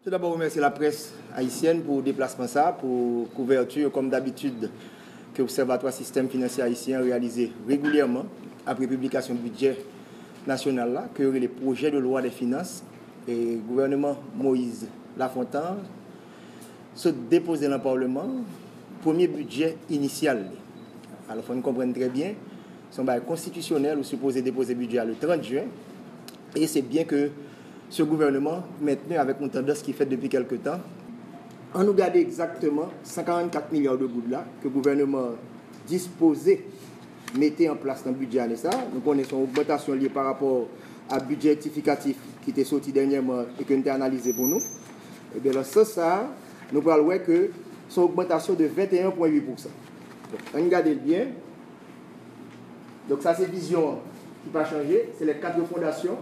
Tout d'abord, remercier la presse haïtienne pour le déplacement ça, pour couverture, comme d'habitude, que l'Observatoire Système Financier Haïtien réalisé régulièrement après publication du budget national là, que les projets de loi des finances et le gouvernement Moïse Lafontaine se déposaient dans le Parlement, premier budget initial. Alors, il faut nous comprendre très bien, son bail constitutionnel ou supposé déposer le budget le 30 juin, et c'est bien que ce gouvernement, maintenant, avec une tendance qui fait depuis quelques temps, on nous garde exactement 144 milliards de gouttes là, que le gouvernement disposé mettait en place dans le budget année ça. Nous connaissons l'augmentation liée par rapport à budget rectificatif qui était sorti dernièrement et qui a été analysé pour nous. Et bien, dans ce sens, nous allons voir que son augmentation de 21,8%. Donc, on regarde bien. Donc, ça, c'est vision qui n'a pas changé. C'est les 4 fondations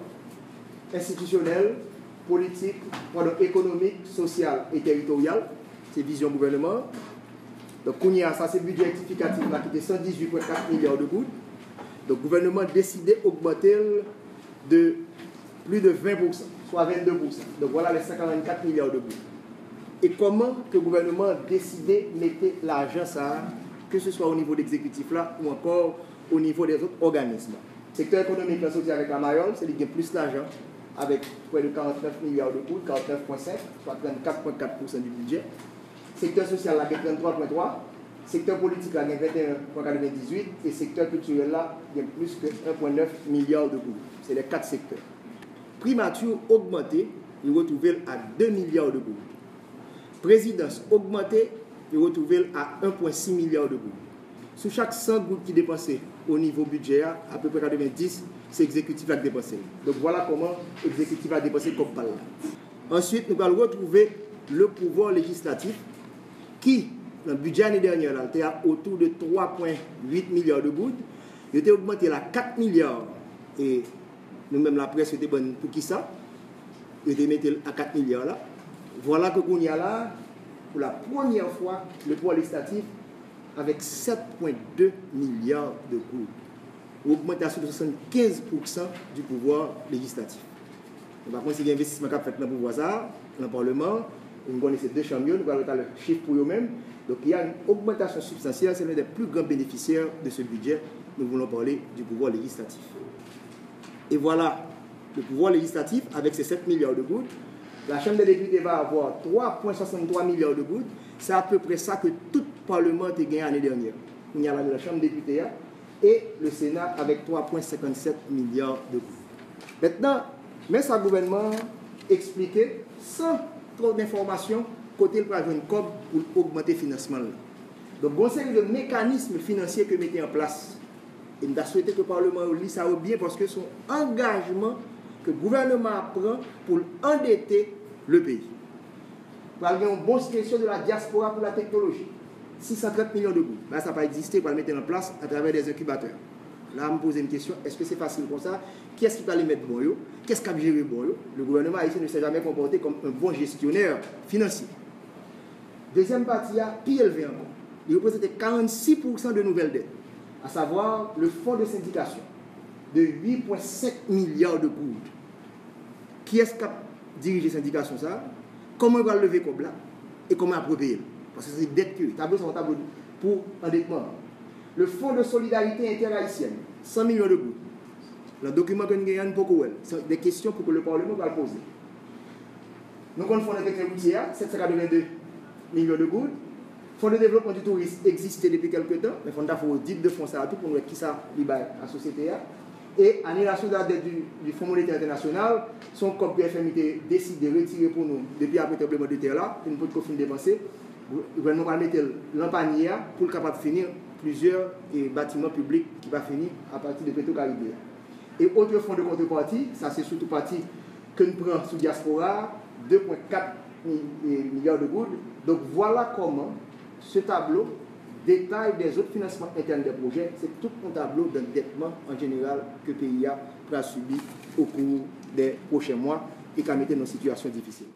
institutionnelle, politique, économique, sociale et territoriale. C'est vision gouvernement. Donc, ça c'est budget rectificatif là, qui était 118,4 milliards de gouttes. Donc, le gouvernement a décidé d'augmenter de plus de 20%, soit 22%. Donc, voilà les 144 milliards de gouttes. Et comment que le gouvernement a décidé de mettre l'argent, ça, que ce soit au niveau de l'exécutif là ou encore au niveau des autres organismes. Le secteur économique là, sorti avec la Mayol, c'est qu'il y a plus d'argent, avec près de 49 milliards de gouttes, 49,5, soit 34,4% du budget. Secteur social, là, il y a 33,3. Secteur politique, là, il y a 21,98. Et secteur culturel, là, il y a plus que 1,9 milliard de gouttes. C'est les 4 secteurs. Primature augmentée, il retrouve à 2 milliards de gouttes. Présidence augmentée, il retrouve à 1,6 milliard de gouttes. Sur chaque 100 gouttes qui dépensent au niveau budget, à peu près 90, c'est l'exécutif qui a dépensé. Donc voilà comment l'exécutif a dépensé comme parle. Ensuite, nous allons retrouver le pouvoir législatif qui, dans le budget l'année dernière, était autour de 3,8 milliards de gouttes. Il était augmenté à 4 milliards. Et nous-mêmes, la presse était bonne pour qui ça? Il était mis à 4 milliards là. Voilà que qu'on y a là, pour la première fois, le pouvoir législatif avec 7,2 milliards de gouttes. Augmentation de 75% du pouvoir législatif. Par contre, il y a un investissement qui a fait dans le pouvoir, dans le Parlement, nous connaissons 2 chambres, nous allons le chiffre pour eux-mêmes. Donc il y a une augmentation substantielle, c'est l'un des plus grands bénéficiaires de ce budget. Nous voulons parler du pouvoir législatif. Et voilà, le pouvoir législatif, avec ses 7 milliards de gouttes, la Chambre des députés va avoir 3,63 milliards de gouttes. C'est à peu près ça que tout Parlement a gagné l'année dernière. Il y a la Chambre des députés et le Sénat avec 3,57 milliards de gouttes. Maintenant, mais ça, le gouvernement expliqué sans trop d'informations côté le projet COB pour augmenter le financement. Donc, il y a une série de mécanismes financiers que mettez en place. Et nous avons souhaité que le Parlement lit ça bien parce que c'est un engagement que le gouvernement prend pour endetter le pays. Pour avoir une bonne question de la diaspora pour la technologie. 630 millions de gouttes. Là, ça n'a pas existé pour le mettre en place à travers des incubateurs. Là, on me pose une question, est-ce que c'est facile comme ça? Qui est-ce qui va les mettre bon? Qu'est-ce qui va gérer bon? Le gouvernement haïtien ne s'est jamais comporté comme un bon gestionnaire financier. Deuxième partie, plus élevé encore. Il représente 46% de nouvelles dettes, à savoir le fonds de syndication de 8,5 milliards de gouttes. Qui est-ce qui a dirigé la syndication ça? Comment il va lever comme là? Et comment il va payer? Parce que c'est dette que tableau sur tableau pour endettement. Le fonds de solidarité interhaïtienne, 100 millions de gouttes. Le document que nous avons beaucoup, c'est des questions pour que le Parlement va poser. Nous avons le fonds d'intervention routière, 782 millions de gouttes. Le fonds de développement du tourisme existait depuis quelques temps, mais il faut dire de fonds ça tout pour nous qui ça la société. Et annulation de la dette du Fonds monétaire international, son COP PFM était décidé de retirer pour nous depuis après le tremblement de terre là, pour nous pouvons continuer de dépenser. Le gouvernement va mettre l'empanier pour capable finir plusieurs bâtiments publics qui va finir à partir de Petro-Caribé. Et autre fonds de contrepartie, ça c'est surtout partie que nous prenons sous diaspora, 2,4 milliards de gouttes. Donc voilà comment ce tableau détaille des autres financements internes des projets. C'est tout un tableau d'endettement en général que le pays a subir au cours des prochains mois et qui a mis dans une situation difficile.